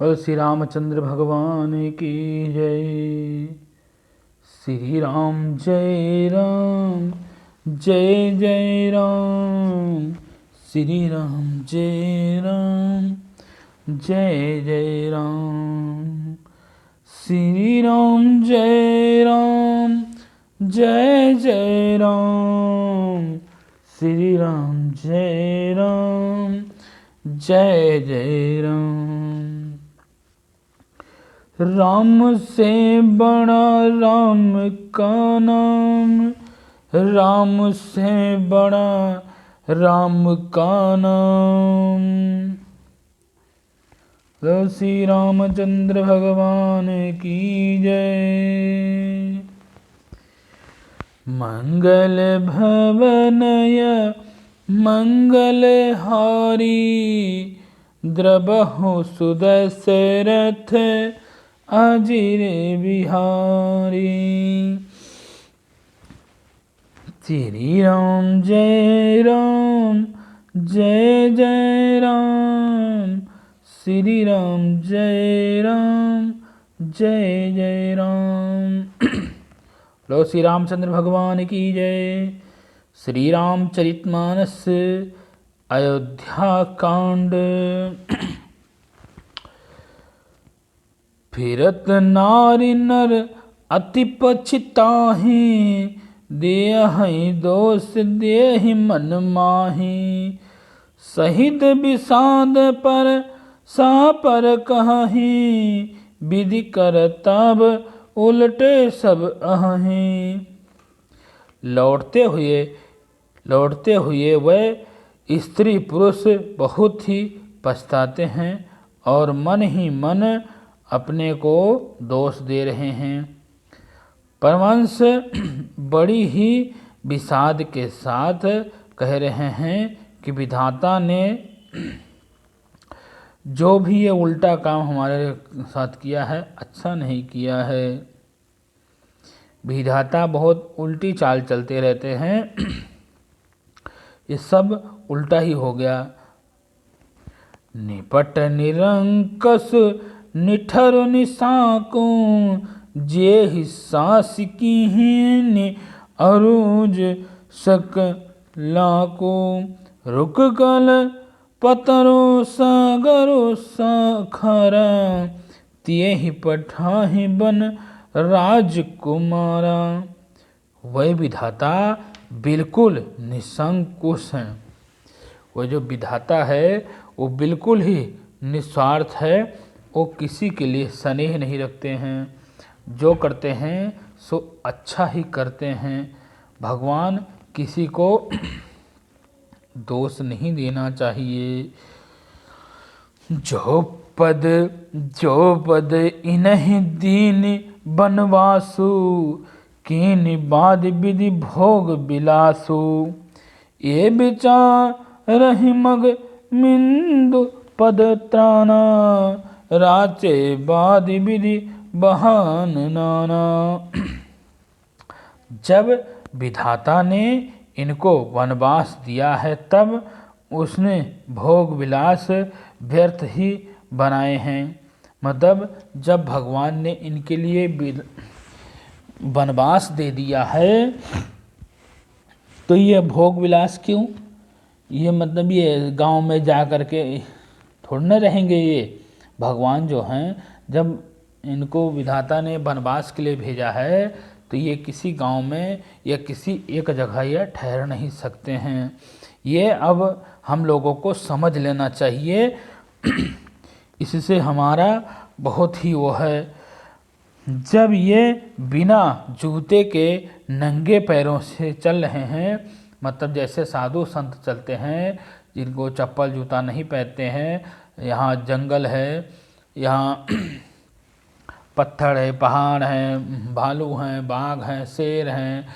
और श्री रामचंद्र भगवान की जय। श्री राम जय राम, जय जय राम। श्री राम जय राम, जय जय राम। श्री राम जय राम, जय जय राम। श्री राम जय राम, जय जय राम। राम से बड़ा राम का नाम, राम से बड़ा राम का नाम। श्री रामचंद्र भगवान की जय। मंगल भवनय मंगलहारी, द्रबहु सुदशरथ अजिर बिहारी। श्री राम जय राम, जय जय राम। श्री राम जय राम, जय जय राम। लो श्री रामचंद्र भगवान की जय। श्री रामचरितमानस अयोध्या कांड। फिरत नारी नर अति पछताहि, देहि दोष देहि मन माहि। सहित विषाद पर सा पर कहि, विधि कर तब उलटे सब अहि। लौटते हुए वह स्त्री पुरुष बहुत ही पछताते हैं और मन ही मन अपने को दोष दे रहे हैं। परमहंस बड़ी ही विषाद के साथ कह रहे हैं कि विधाता ने जो भी ये उल्टा काम हमारे साथ किया है, अच्छा नहीं किया है। विधाता बहुत उल्टी चाल चलते रहते हैं। ये सब उल्टा ही हो गया। निपट निरंकस निठर निसाको, जे ही सास कीन अरुज सकलाको। रुक गल पतरो सागरो साखरा, तिये ही पठाहि बन राजकुमारा। वह विधाता बिल्कुल निसंकुश हैं। वो जो विधाता है वो बिल्कुल ही निस्वार्थ है। वो किसी के लिए स्नेह नहीं रखते हैं। जो करते हैं सो अच्छा ही करते हैं। भगवान किसी को दोष नहीं देना चाहिए। जो पद इन्हीं दीन बनवासु, कीन बाद विधि भोग बिलासु। ये विचार रही मग मिंदु पद त्राना, राचे बाद विधि बहान नाना। जब विधाता ने इनको वनवास दिया है तब उसने भोग विलास व्यर्थ ही बनाए हैं। मतलब जब भगवान ने इनके लिए वनवास दे दिया है तो ये भोग विलास क्यों? ये मतलब ये गांव में जा कर के थोड़ी न रहेंगे। ये भगवान जो हैं जब इनको विधाता ने वनवास के लिए भेजा है तो ये किसी गांव में या किसी एक जगह ये ठहर नहीं सकते हैं। ये अब हम लोगों को समझ लेना चाहिए। इससे हमारा बहुत ही वो है। जब ये बिना जूते के नंगे पैरों से चल रहे हैं, मतलब जैसे साधु संत चलते हैं जिनको चप्पल जूता नहीं पहनते हैं। यहाँ जंगल है, यहाँ पत्थर है, पहाड़ हैं, भालू हैं, बाघ हैं, शेर हैं,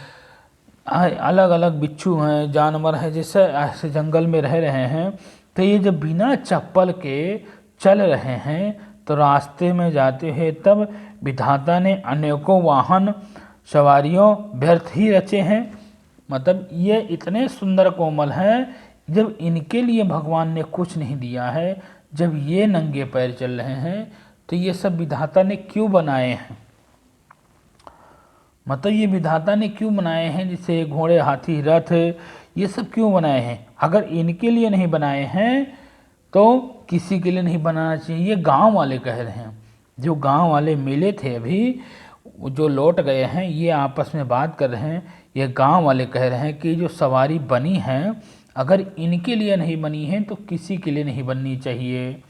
अलग अलग बिच्छू हैं, जानवर हैं, जैसे ऐसे जंगल में रह रहे हैं। तो ये जब बिना चप्पल के चल रहे हैं तो रास्ते में जाते हैं तब विधाता ने अनेकों वाहन सवारियों व्यर्थ ही रचे हैं। मतलब ये इतने सुंदर कोमल हैं, जब इनके लिए भगवान ने कुछ नहीं दिया है, जब ये नंगे पैर चल रहे हैं तो ये सब विधाता ने क्यों बनाए हैं? मतलब ये विधाता ने क्यों बनाए हैं? जैसे घोड़े, हाथी, रथ, ये सब क्यों बनाए हैं? अगर इनके लिए नहीं बनाए हैं तो किसी के लिए नहीं बनाना चाहिए। ये गांव वाले कह रहे हैं, जो गांव वाले मिले थे अभी, जो लौट गए हैं, ये आपस में बात कर रहे हैं। ये गांव वाले कह रहे हैं कि जो सवारी बनी है, अगर इनके लिए नहीं बनी है तो किसी के लिए नहीं बननी चाहिए।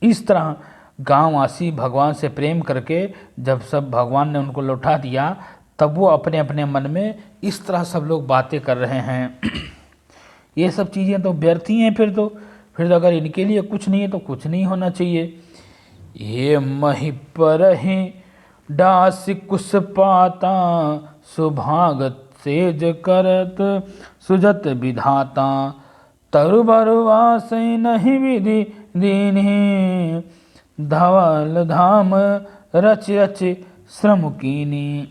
इस तरह गांववासी भगवान से प्रेम करके जब सब भगवान ने उनको लौटा दिया, तब वो अपने अपने मन में इस तरह सब लोग बातें कर रहे हैं। ये सब चीज़ें तो व्यर्थ ही हैं। फिर अगर इनके लिए कुछ नहीं है तो कुछ नहीं होना चाहिए। ये मही पर ही डास कुश पाता, सुभागत सेज करत सुजत विधाता, तरु बरुवास नहीं विधि दीनी, धवल धाम रच रच श्रम कीनी।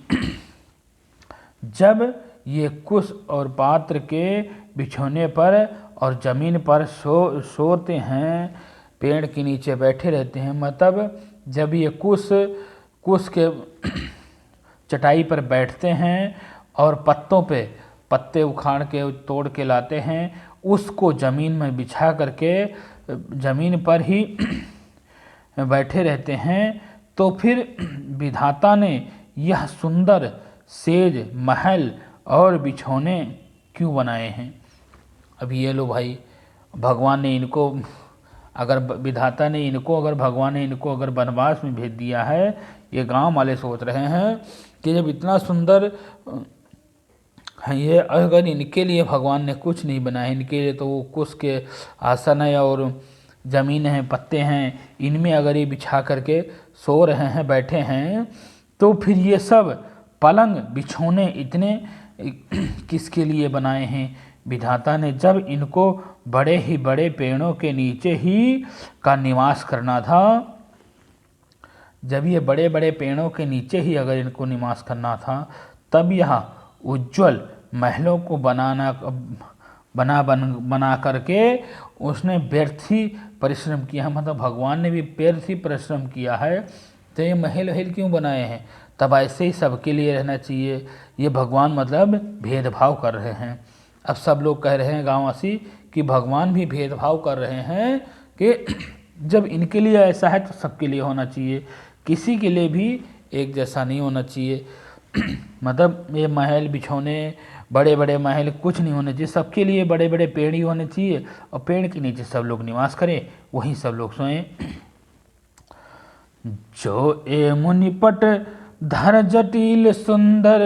जब ये कुश और पात्र के बिछोने पर और जमीन पर सोते हैं, पेड़ के नीचे बैठे रहते हैं, मतलब जब ये कुश के चटाई पर बैठते हैं और पत्तों पे पत्ते उखाड़ के तोड़ के लाते हैं, उसको ज़मीन में बिछा करके ज़मीन पर ही बैठे रहते हैं, तो फिर विधाता ने यह सुंदर सेज, महल और बिछौने क्यों बनाए हैं? अब ये लो भाई, भगवान ने इनको अगर विधाता ने इनको अगर भगवान ने इनको अगर वनवास में भेज दिया है, ये गांव वाले सोच रहे हैं कि जब इतना सुंदर है ये, अगर इनके लिए भगवान ने कुछ नहीं बनाया, इनके लिए तो वो कुश के आसन है और ज़मीन है, पत्ते हैं, इनमें अगर ये बिछा करके सो रहे हैं, बैठे हैं, तो फिर ये सब पलंग बिछौने इतने किसके लिए बनाए हैं? विधाता ने जब इनको बड़े ही बड़े पेड़ों के नीचे ही का निवास करना था, जब ये बड़े बड़े पेड़ों के नीचे ही अगर इनको निवास करना था, तब यह उज्जवल महलों को बना करके उसने व्यर्थ ही परिश्रम किया है। मतलब भगवान ने भी व्यर्थ ही परिश्रम किया है, तो ये महल क्यों बनाए हैं? तब ऐसे ही सबके लिए रहना चाहिए। ये भगवान मतलब भेदभाव कर रहे हैं। अब सब लोग कह रहे हैं गांववासी कि भगवान भी भेदभाव कर रहे हैं कि जब इनके लिए ऐसा है तो सबके लिए होना चाहिए, किसी के लिए भी एक जैसा नहीं होना चाहिए। मतलब ये महल बिछौने, बड़े बड़े महल कुछ नहीं होने चाहिए, सबके लिए बड़े बड़े पेड़ ही होने चाहिए और पेड़ के नीचे सब लोग निवास करें, वहीं सब लोग सोएं। जो ए मुनिपट धर जटिल सुंदर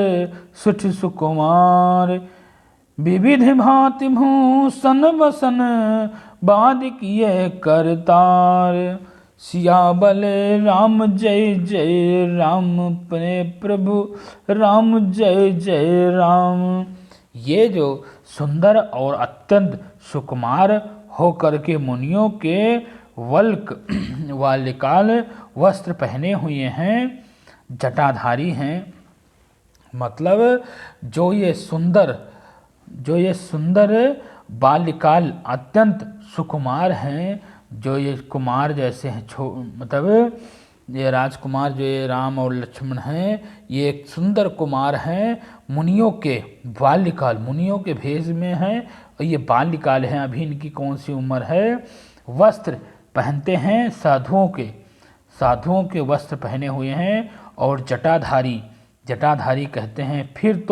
सुठ सुकुमार, विविध भांति भूषण बसन बाद किए करतार, सियाबल राम जय जय राम, प्रभु राम जय जय राम। ये जो सुंदर और अत्यंत सुकुमार होकर के मुनियों के वल्क वालिकाल वस्त्र पहने हुए हैं, जटाधारी हैं, मतलब जो ये सुंदर बाल्यकाल अत्यंत सुकुमार हैं, जो ये कुमार जैसे हैं, मतलब ये राजकुमार जो ये राम और लक्ष्मण हैं, ये एक सुंदर कुमार हैं, मुनियों के बाल्यकाल, मुनियों के भेष में हैं और ये बाल्यकाल हैं, अभी इनकी कौन सी उम्र है। वस्त्र पहनते हैं साधुओं के वस्त्र पहने हुए हैं और जटाधारी कहते हैं। फिर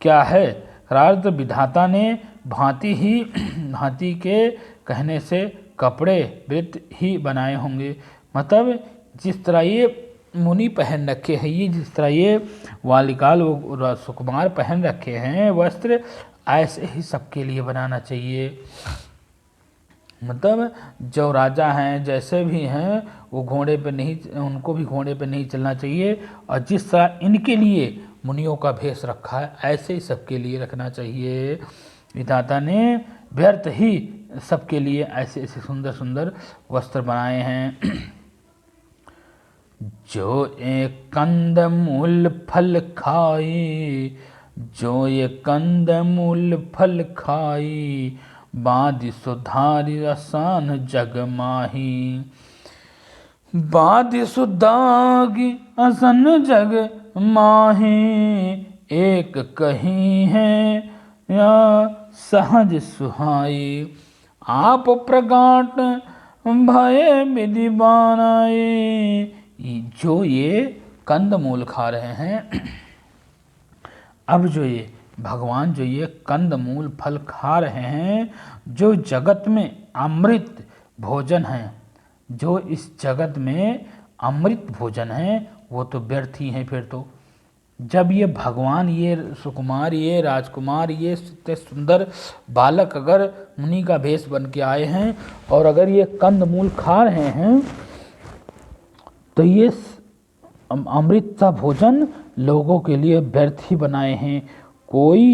क्या है? रार्थ विधाता ने भांति के कहने से कपड़े वृत्त ही बनाए होंगे, मतलब जिस तरह ये मुनि पहन रखे हैं, ये जिस तरह ये वालिकाल सुकुमार पहन रखे हैं वस्त्र, ऐसे ही सबके लिए बनाना चाहिए। मतलब जो राजा हैं, जैसे भी हैं, वो उनको भी घोड़े पे नहीं चलना चाहिए, और जिस तरह इनके लिए मुनियों का भेष रखा है, ऐसे ही सबके लिए रखना चाहिए। विधाता ने व्यर्थ ही सबके लिए ऐसे ऐसे सुंदर सुंदर वस्त्र बनाए हैं। जो एक कंदमूल फल खाई, जो ये कंदमूल फल खाई, बादि सुधारि रसान जग माही। बादि सुधारि असन जग माही, एक कहीं है या सहज सुहाई। आप प्रगाट भय विधि बनाए। जो ये कंदमूल खा रहे हैं, अब जो ये भगवान जो ये कंदमूल फल खा रहे हैं, जो जगत में अमृत भोजन है, जो इस जगत में अमृत भोजन है, वो तो व्यर्थ ही है। फिर तो जब ये भगवान, ये सुकुमार, ये राजकुमार, ये इतने सुंदर बालक अगर मुनि का भेष बन के आए हैं और अगर ये कंदमूल खा रहे हैं, तो ये अमृत सा भोजन लोगों के लिए व्यर्थ ही बनाए हैं। कोई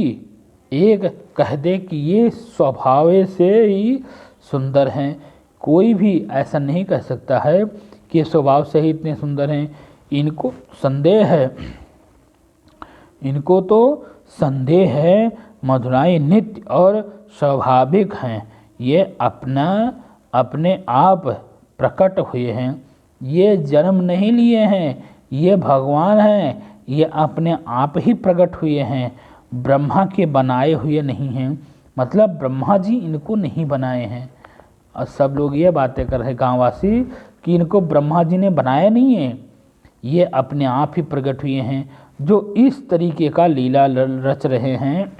एक कह दे कि ये स्वभाव से ही सुंदर हैं, कोई भी ऐसा नहीं कह सकता है कि ये स्वभाव से ही इतने सुंदर हैं। इनको संदेह है, इनको तो संदेह है। मधुराई नित्य और स्वाभाविक हैं, ये अपने आप प्रकट हुए हैं, ये जन्म नहीं लिए हैं, ये भगवान हैं, ये अपने आप ही प्रकट हुए हैं, ब्रह्मा के बनाए हुए नहीं हैं। मतलब ब्रह्मा जी इनको नहीं बनाए हैं। और सब लोग ये बातें कर रहे हैं गाँववासी कि इनको ब्रह्मा जी ने बनाया नहीं है, ये अपने आप ही प्रकट हुए हैं, जो इस तरीके का लीला रच रहे हैं।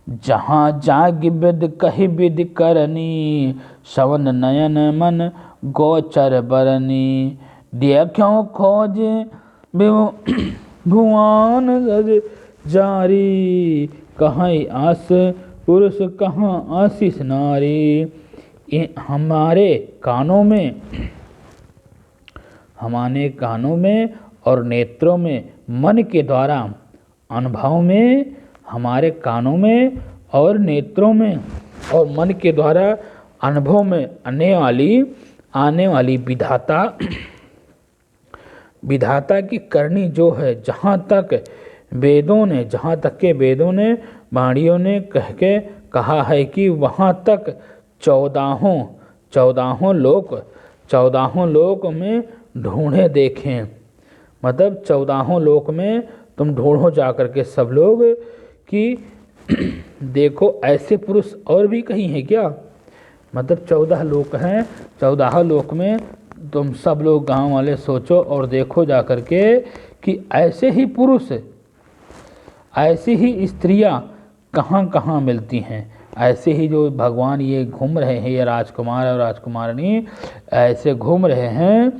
जहाँ जाग विद कही विद करनी, श्रवण नयन मन गोचर बरनी। देखो खोज भुवन जारी, कहाँ आस पुरुष कहाँ आशीष नारी। हमारे कानों में और नेत्रों में, मन के द्वारा अनुभव में, हमारे कानों में और नेत्रों में और मन के द्वारा अनुभव में आने वाली विधाता की करनी जो है, जहाँ तक के वेदों ने वाणियों ने कहा है कि वहाँ तक 14 लोक में ढूंढे देखें। मतलब 14 लोक में तुम ढूंढो जा करके सब लोग कि देखो ऐसे पुरुष और भी कहीं हैं क्या। मतलब 14 लोक हैं, 14 लोक में तुम सब लोग गांव वाले सोचो और देखो जा करके कि ऐसे ही पुरुष, ऐसी ही स्त्रियां कहाँ कहाँ मिलती हैं। ऐसे ही जो भगवान ये घूम रहे हैं, ये राजकुमार और राजकुमारनी ऐसे घूम रहे हैं,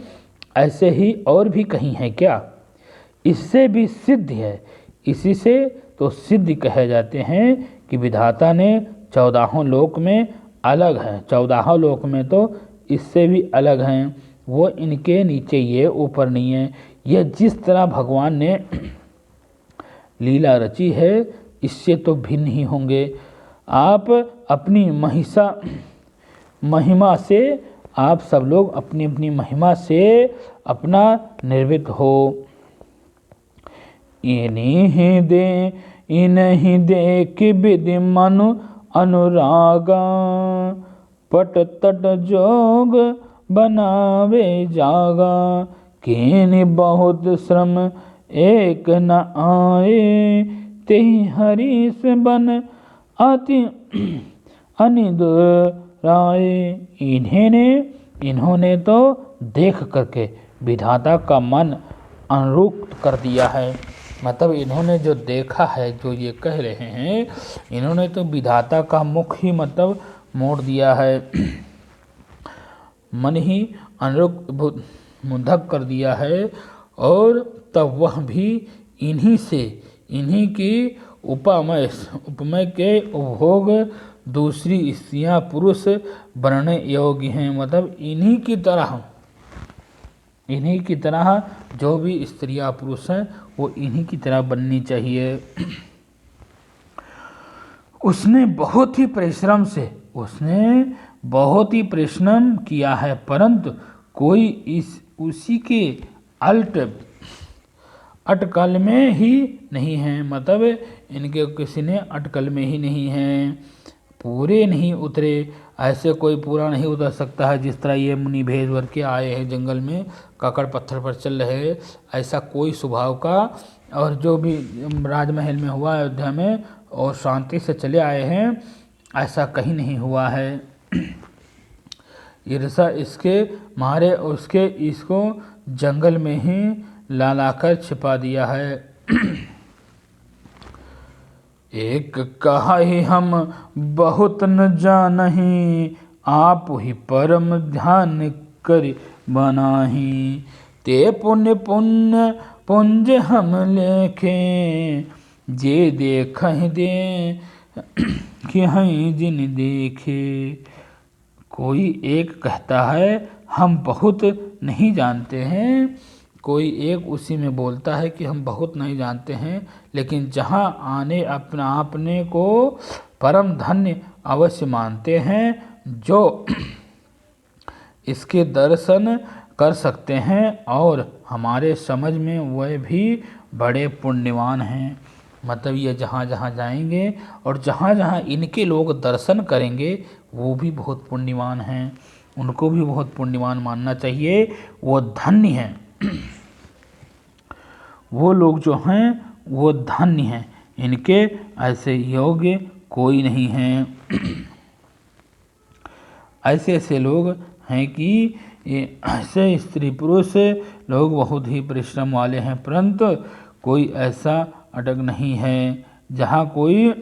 ऐसे ही और भी कहीं है क्या। इससे भी सिद्ध है, इसी से तो सिद्ध कहे जाते हैं कि विधाता ने 14 लोक में अलग है, 14 लोक में तो इससे भी अलग हैं। वो इनके नीचे, ये ऊपर नहीं है। ये जिस तरह भगवान ने लीला रची है, इससे तो भिन्न ही होंगे। आप अपनी महिमा से, आप सब लोग अपनी अपनी महिमा से अपना निर्मित हो। इन्हीं देख विधि मनु अनुरागा, पट तट जोग बनावे जागा। किन्हीं बहुत श्रम एक न आए, तेहि हरीश बन अति अनिदुराए। इन्होंने तो देख करके विधाता का मन अनुरुक्त कर दिया है। मतलब इन्होंने जो देखा है, जो ये कह रहे हैं, इन्होंने तो विधाता का मुख ही मतलब मोड़ दिया है, मन ही अनुरुक्त मुंधक कर दिया है। और तब वह भी इन्हीं की उपमय के उपभोग दूसरी स्त्रियां पुरुष बनने योग्य हैं। मतलब इन्हीं की तरह जो भी स्त्रियां पुरुष हैं, वो इन्हीं की तरह बननी चाहिए। उसने बहुत ही परिश्रम किया है, परंतु कोई उसी के अटकल में ही नहीं है। मतलब इनके किसी ने अटकल में ही नहीं है। पूरे नहीं उतरे, ऐसे कोई पूरा नहीं उतर सकता है। जिस तरह ये मुनि भेष भर के आए हैं जंगल में, काकड़ पत्थर पर चल रहे, ऐसा कोई स्वभाव का, और जो भी राजमहल में हुआ अयोध्या में और शांति से चले आए हैं, ऐसा कहीं नहीं हुआ है। ईर्षा इसके मारे उसके इसको जंगल में ही ला लाकर छिपा दिया है। एक कहा ही हम बहुत न जानही, आप ही परम ध्यान कर बनाही। ते पुण्य पुण्य पुंज हम लेखे, जे देख दे कि हैं जिन देखे। कोई एक कहता है हम बहुत नहीं जानते हैं, कोई एक उसी में बोलता है कि हम बहुत नहीं जानते हैं, लेकिन जहाँ आने अपना आपने को परम धन्य अवश्य मानते हैं, जो इसके दर्शन कर सकते हैं और हमारे समझ में वह भी बड़े पुण्यवान हैं। मतलब ये जहाँ जहाँ जाएंगे और जहाँ जहाँ इनके लोग दर्शन करेंगे वो भी बहुत पुण्यवान हैं, उनको भी बहुत पुण्यवान मानना चाहिए, वो धन्य हैं। वो लोग जो हैं वो धन्य हैं, इनके ऐसे योग्य कोई नहीं हैं। ऐसे ऐसे लोग हैं कि ऐसे स्त्री पुरुष लोग बहुत ही परिश्रम वाले हैं, परंतु कोई ऐसा अटक नहीं है जहाँ कोई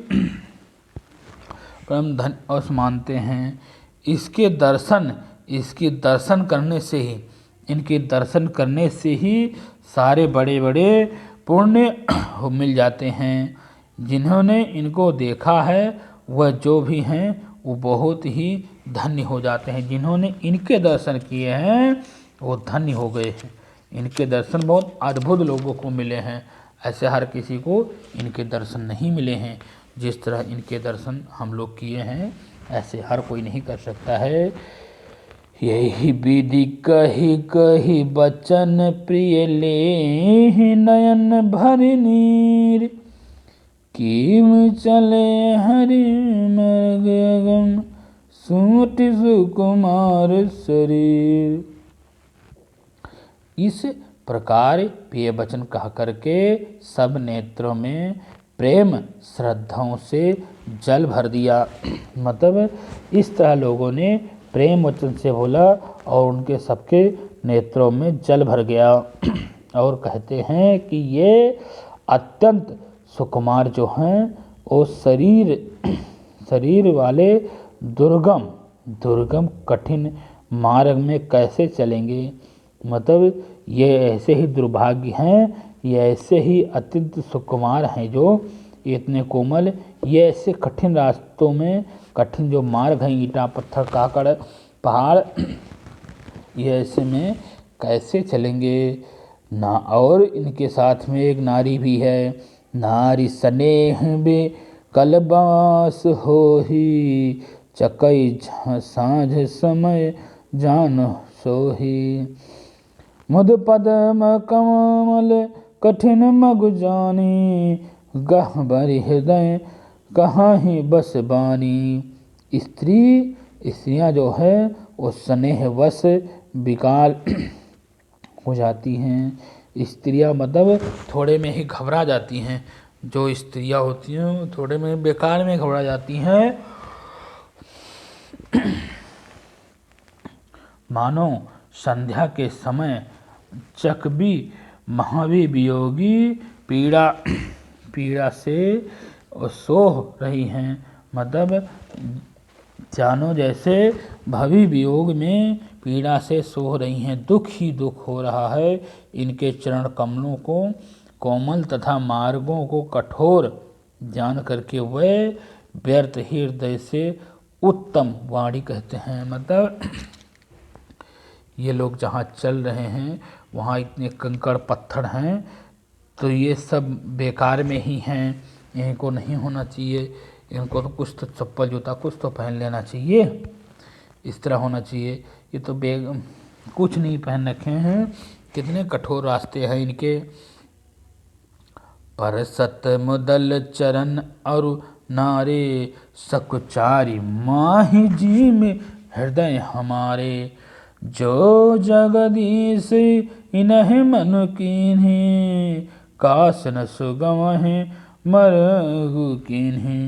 परम धन अवश्य मानते हैं। इसके दर्शन करने से ही, इनके दर्शन करने से ही सारे बड़े बड़े पुण्य मिल जाते हैं। जिन्होंने इनको देखा है वह जो भी हैं वो बहुत ही धन्य हो जाते हैं। जिन्होंने इनके दर्शन किए हैं वो धन्य हो गए हैं। इनके दर्शन बहुत अद्भुत लोगों को मिले हैं, ऐसे हर किसी को इनके दर्शन नहीं मिले हैं। जिस तरह इनके दर्शन हम लोग किए हैं ऐसे हर कोई नहीं कर सकता है। यही विधि कही कही बचन प्रिय ले नयन भर नीर, कीम चले हरि मृगम सूट सुकुमार शरीर। इस प्रकार प्रिय वचन कह करके सब नेत्रों में प्रेम श्रद्धाओं से जल भर दिया। मतलब इस तरह लोगों ने प्रेम वचन से बोला और उनके सबके नेत्रों में जल भर गया। और कहते हैं कि ये अत्यंत सुकुमार जो हैं वो शरीर वाले दुर्गम कठिन मार्ग में कैसे चलेंगे। मतलब ये ऐसे ही दुर्भाग्य हैं, ये ऐसे ही अत्यंत सुकुमार हैं जो इतने कोमल, ये ऐसे कठिन रास्तों में, कठिन जो मार्ग हैं, ईंटा पत्थर काकड़ पहाड़, ये ऐसे में कैसे चलेंगे ना। और इनके साथ में एक नारी भी है, नारी स्नेह बे कलबास हो ही, चकई साँझ समय जान सोही। मुद पदम कमल कठिन मगु जानी, गहबर हृदय कहाँ ही बस बानी। स्त्रियाँ जो है वो स्नेह वश विकार हो जाती हैं। स्त्रियाँ मतलब थोड़े में ही घबरा जाती हैं, जो स्त्रियाँ होती हैं थोड़े में बेकार में घबरा जाती हैं। मानो संध्या के समय चकबी महावी वियोगी पीड़ा से सोह रही हैं। मतलब जानो जैसे भवी वियोग में पीड़ा से सोह रही हैं, दुख ही दुख हो रहा है। इनके चरण कमलों को कोमल तथा मार्गों को कठोर जान करके वे व्यर्थ हृदय से उत्तम वाणी कहते हैं। मतलब ये लोग जहाँ चल रहे हैं वहाँ इतने कंकड़ पत्थर हैं, तो ये सब बेकार में ही हैं, इनको नहीं होना चाहिए। इनको तो कुछ तो चप्पल जूता कुछ तो पहन लेना चाहिए, इस तरह होना चाहिए। ये तो कुछ नहीं पहन रखे हैं, कितने कठोर रास्ते हैं इनके। पर सत मुदल चरण और नारे सकुचारी माहि जी में हृदय हमारे। जो जगदीश इन्हें मन कीन्हे काश न सुगमहि मरगु कीन्हे।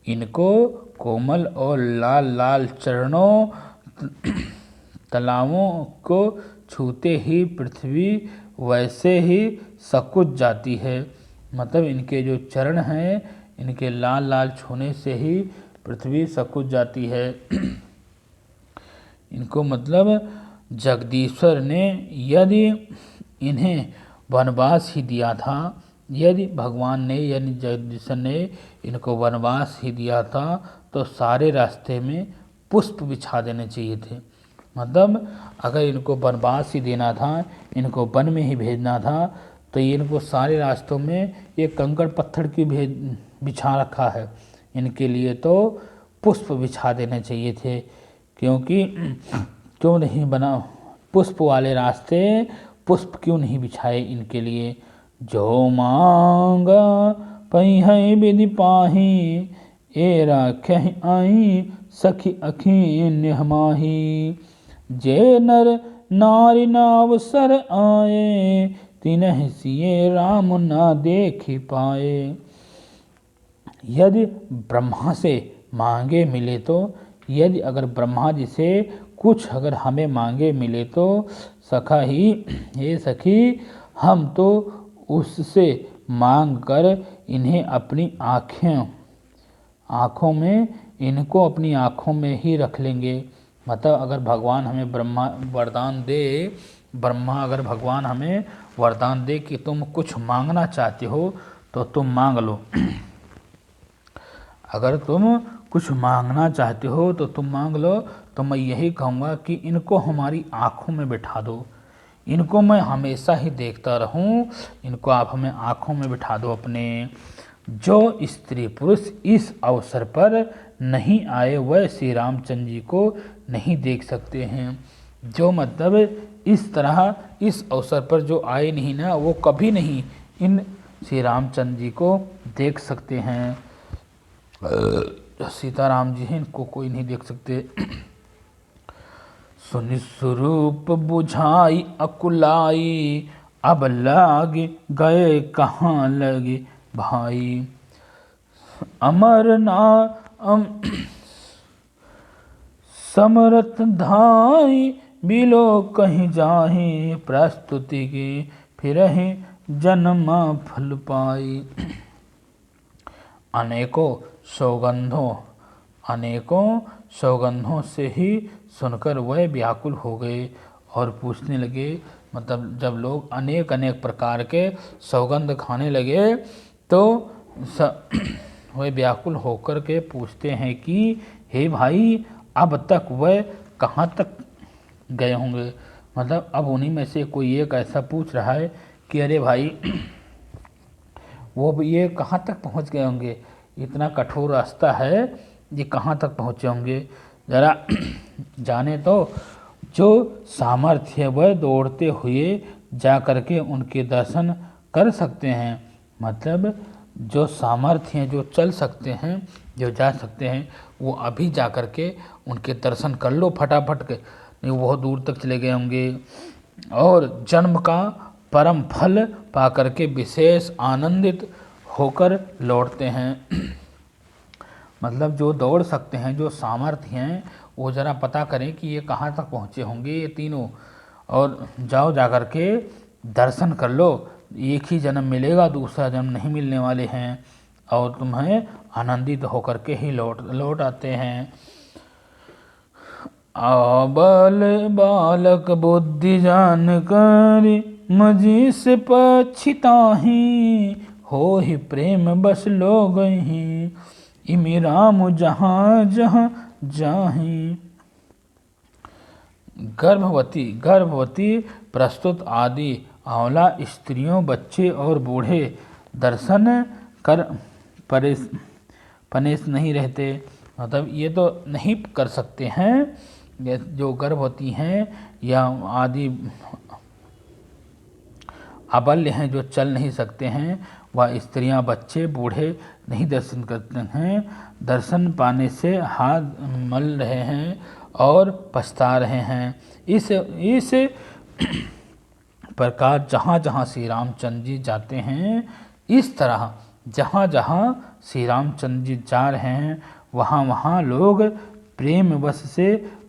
इनको कोमल और लाल लाल चरणों तलावों को छूते ही पृथ्वी वैसे ही सकुच जाती है। मतलब इनके जो चरण हैं इनके लाल लाल छूने से ही पृथ्वी सकुच जाती है। इनको मतलब जगदीश्वर ने यदि इन्हें वनवास ही दिया था, यदि भगवान ने यानी जगदीश्वर ने इनको वनवास ही दिया था तो सारे रास्ते में पुष्प बिछा देने चाहिए थे। मतलब अगर इनको वनवास ही देना था, इनको वन में ही भेजना था, तो ये इनको सारे रास्तों में ये कंकड़ पत्थर की बिछा रखा है, इनके लिए तो पुष्प बिछा देने चाहिए थे। क्योंकि क्यों नहीं बना पुष्प वाले रास्ते, पुष्प क्यों नहीं बिछाए इनके लिए। जो मांगा पई विधि पाही ए राख्यहि आई सखी अखी निहमाही। जे नर नारी नावसर आए तिन्ह सिए राम ना देख पाए। यदि ब्रह्मा से मांगे मिले तो, यदि अगर ब्रह्मा जी से कुछ अगर हमें मांगे मिले तो सखा ही हे सखी हम तो उससे मांग कर इन्हें अपनी आँखों में इनको अपनी आँखों में ही रख लेंगे। मतलब अगर भगवान हमें वरदान दे, ब्रह्मा अगर भगवान हमें वरदान दे कि तुम कुछ मांगना चाहते हो तो तुम मांग लो, अगर तुम कुछ मांगना चाहते हो तो तुम मांग लो, तो मैं यही कहूँगा कि इनको हमारी आँखों में बिठा दो, इनको मैं हमेशा ही देखता रहूं, इनको आप हमें आँखों में बिठा दो अपने। जो स्त्री पुरुष इस अवसर पर नहीं आए वह श्री रामचंद्र जी को नहीं देख सकते हैं। जो मतलब इस तरह इस अवसर पर जो आए नहीं ना, वो कभी नहीं इन श्री रामचंद्र जी को देख सकते हैं। सीताराम जी हैं, इनको कोई नहीं देख सकते। सुनि स्वरूप बुझाई अकुलाई अब लाग गए कहाँ लगे भाई। अमर ना समरथ धाई बिलो कहीं जाहि प्रस्तुति की फिर जन्मा फल पाई। अनेकों सौगंधों से ही सुनकर वह व्याकुल हो गए और पूछने लगे। मतलब जब लोग अनेक प्रकार के सौगंध खाने लगे तो वह व्याकुल होकर के पूछते हैं कि हे भाई अब तक वह कहाँ तक गए होंगे। मतलब अब उन्हीं में से कोई एक ऐसा पूछ रहा है कि अरे भाई वो ये कहाँ तक पहुँच गए होंगे, इतना कठोर रास्ता है, ये कहाँ तक पहुँचे होंगे, ज़रा जाने तो। जो सामर्थ्य वह दौड़ते हुए जा करके उनके दर्शन कर सकते हैं। मतलब जो सामर्थ्य हैं, जो चल सकते हैं, जो जा सकते हैं, वो अभी जा करके उनके दर्शन कर लो फटाफट के, नहीं बहुत दूर तक चले गए होंगे। और जन्म का परम फल पा करके विशेष आनंदित होकर लौटते हैं। मतलब जो दौड़ सकते हैं, जो सामर्थ्य हैं, वो ज़रा पता करें कि ये कहाँ तक पहुँचे होंगे ये तीनों, और जाओ जा कर के दर्शन कर लो। एक ही जन्म मिलेगा, दूसरा जन्म नहीं मिलने वाले हैं, और तुम्हें आनंदित होकर के ही लौट आते हैं। आबल बालक बुद्धि जानकर मजी से पछिताही हो ही प्रेम बस लो गई इमि राम जहाँ जहाँ जाही। गर्भवती प्रस्तुत आदि आंवला स्त्रियों, बच्चे और बूढ़े दर्शन कर परेश नहीं रहते। मतलब ये तो नहीं कर सकते हैं, जो गर्भवती हैं या आदि अबल्य हैं, जो चल नहीं सकते हैं, वह स्त्रियां बच्चे बूढ़े नहीं दर्शन करते हैं, दर्शन पाने से हाथ मल रहे हैं और पछता रहे हैं। इस प्रकार जहाँ जहाँ श्री रामचंद्र जी जाते हैं, इस तरह जहाँ जहाँ श्री रामचंद्र जी जा रहे हैं वहाँ वहाँ लोग प्रेम वश से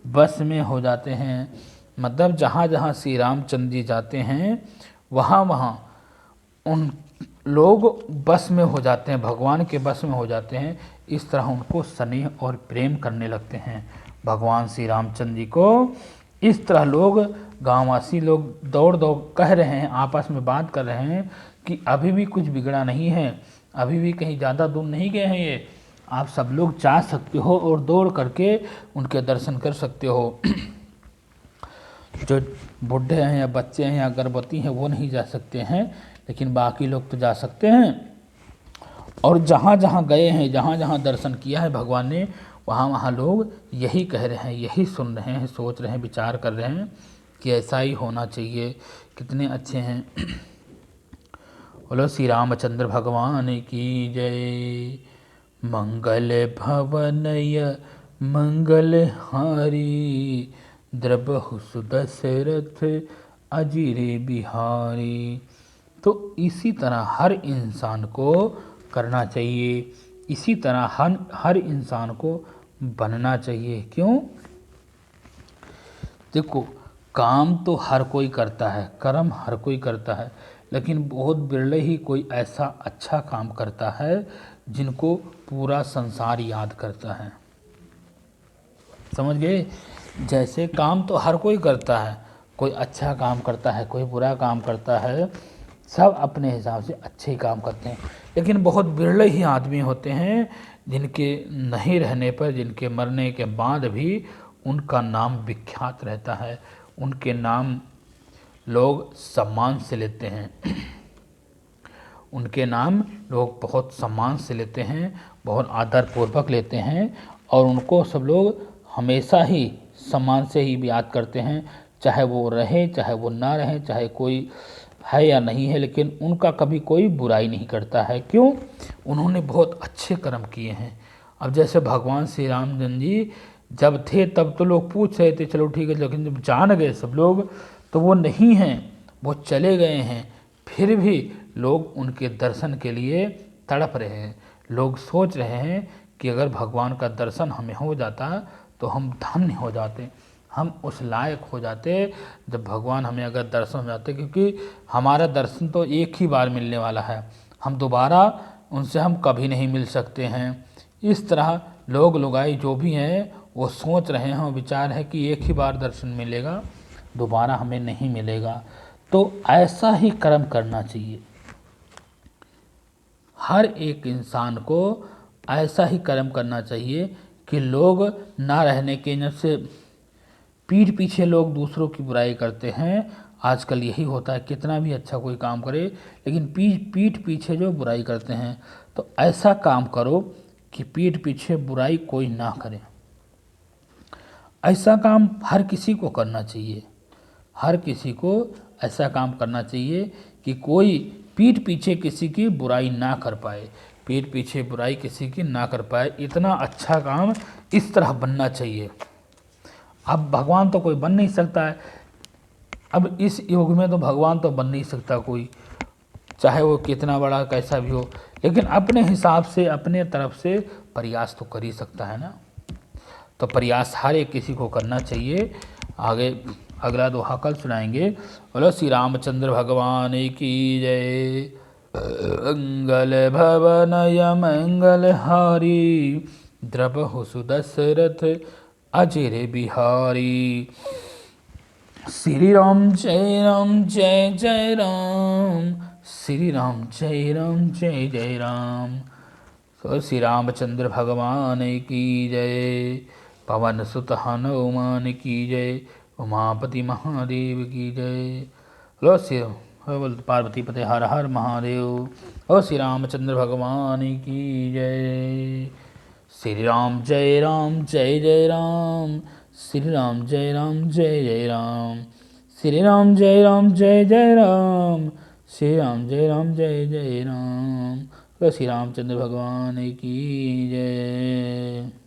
बस में हो जाते हैं। मतलब जहाँ जहाँ श्री रामचंद्र जी जाते हैं वहाँ वहाँ उन लोग बस में हो जाते हैं, भगवान के बस में हो जाते हैं। इस तरह उनको स्नेह और प्रेम करने लगते हैं भगवान श्री रामचंद्र जी को। इस तरह लोग गांववासी लोग दौड़ दौड़ कह रहे हैं, आपस में बात कर रहे हैं कि अभी भी कुछ बिगड़ा नहीं है, अभी भी कहीं ज़्यादा दूर नहीं गए हैं ये, आप सब लोग जा सकते हो और दौड़ करके उनके दर्शन कर सकते हो। जो बूढ़े हैं या बच्चे हैं या गर्भवती हैं वो नहीं जा सकते हैं, लेकिन बाकी लोग तो जा सकते हैं। और जहाँ जहाँ गए हैं, जहाँ जहाँ दर्शन किया है भगवान ने, वहाँ वहाँ लोग यही कह रहे हैं, यही सुन रहे हैं, सोच रहे हैं, विचार कर रहे हैं कि ऐसा ही होना चाहिए। कितने अच्छे हैं। बोलो श्री रामचंद्र भगवान की जय। मंगल भवनय मंगल हारी, द्रबहु सुदशरथ अजिरे बिहारी। तो इसी तरह हर इंसान को करना चाहिए, इसी तरह हर इंसान को बनना चाहिए। क्यों? देखो, काम तो हर कोई करता है, कर्म हर कोई करता है, लेकिन बहुत बिरले ही कोई ऐसा अच्छा काम करता है जिनको पूरा संसार याद करता है। समझ गए? जैसे काम तो हर कोई करता है, कोई अच्छा काम करता है, कोई बुरा काम करता है, सब अपने हिसाब से अच्छे ही काम करते हैं, लेकिन बहुत बिरले ही आदमी होते हैं जिनके नहीं रहने पर, जिनके मरने के बाद भी उनका नाम विख्यात रहता है, उनके नाम लोग सम्मान से लेते हैं, उनके नाम लोग बहुत सम्मान से लेते हैं, बहुत आदरपूर्वक लेते हैं, और उनको सब लोग हमेशा ही सम्मान से ही याद करते हैं, चाहे वो रहे चाहे वो ना रहे, चाहे कोई है या नहीं है, लेकिन उनका कभी कोई बुराई नहीं करता है। क्यों? उन्होंने बहुत अच्छे कर्म किए हैं। अब जैसे भगवान श्री रामचंद्र जी जब थे तब तो लोग पूछ रहे थे, चलो ठीक है, लेकिन जब जान गए सब लोग तो वो नहीं हैं, वो चले गए हैं, फिर भी लोग उनके दर्शन के लिए तड़प रहे हैं। लोग सोच रहे हैं कि अगर भगवान का दर्शन हमें हो जाता तो हम धन्य हो जाते, हम उस लायक हो जाते जब भगवान हमें अगर दर्शन हो जाते, क्योंकि हमारा दर्शन तो एक ही बार मिलने वाला है, हम दोबारा उनसे हम कभी नहीं मिल सकते हैं। इस तरह लोग लुगाई जो भी हैं वो सोच रहे हैं, विचार है कि एक ही बार दर्शन मिलेगा, दोबारा हमें नहीं मिलेगा। तो ऐसा ही कर्म करना चाहिए, हर एक इंसान को ऐसा ही कर्म करना चाहिए कि लोग ना रहने के वजह से पीठ पीछे लोग दूसरों की बुराई करते हैं। आजकल यही होता है, कितना भी अच्छा कोई काम करे लेकिन पीठ पीछे जो बुराई करते हैं, तो ऐसा काम करो कि पीठ पीछे बुराई कोई ना करे। ऐसा काम हर किसी को करना चाहिए, हर किसी को ऐसा काम करना चाहिए कि कोई पीठ पीछे किसी की बुराई ना कर पाए, पीठ पीछे बुराई किसी की ना कर पाए। इतना अच्छा काम इस तरह बनना चाहिए। अब भगवान तो कोई बन नहीं सकता है, अब इस युग में तो भगवान तो बन नहीं सकता कोई, चाहे वो कितना बड़ा कैसा भी हो, लेकिन अपने हिसाब से अपने तरफ से प्रयास तो कर ही सकता है ना। तो प्रयास हर एक किसी को करना चाहिए। आगे अगला दोहा कल सुनाएंगे। बोलो श्री रामचंद्र भगवान की जय। मंगल भवनय मंगल हारी, द्रबहु सुदशरथ अजिर बिहारी। श्री राम जय राम जय जय राम, श्री राम जय राम जय जय राम। तो श्री रामचंद्र भगवान की जय। पवन सुत हनुमान की जय। उमापति महादेव की जय। लो श्री पार्वती पते हर हर महादेव। ओ श्री रामचंद्र भगवान की जय। श्री राम जय राम जय जय राम, श्री राम जय राम जय जय राम, श्री राम जय राम जय जय राम, श्री राम जय जय राम। श्री रामचंद्र भगवान की जय।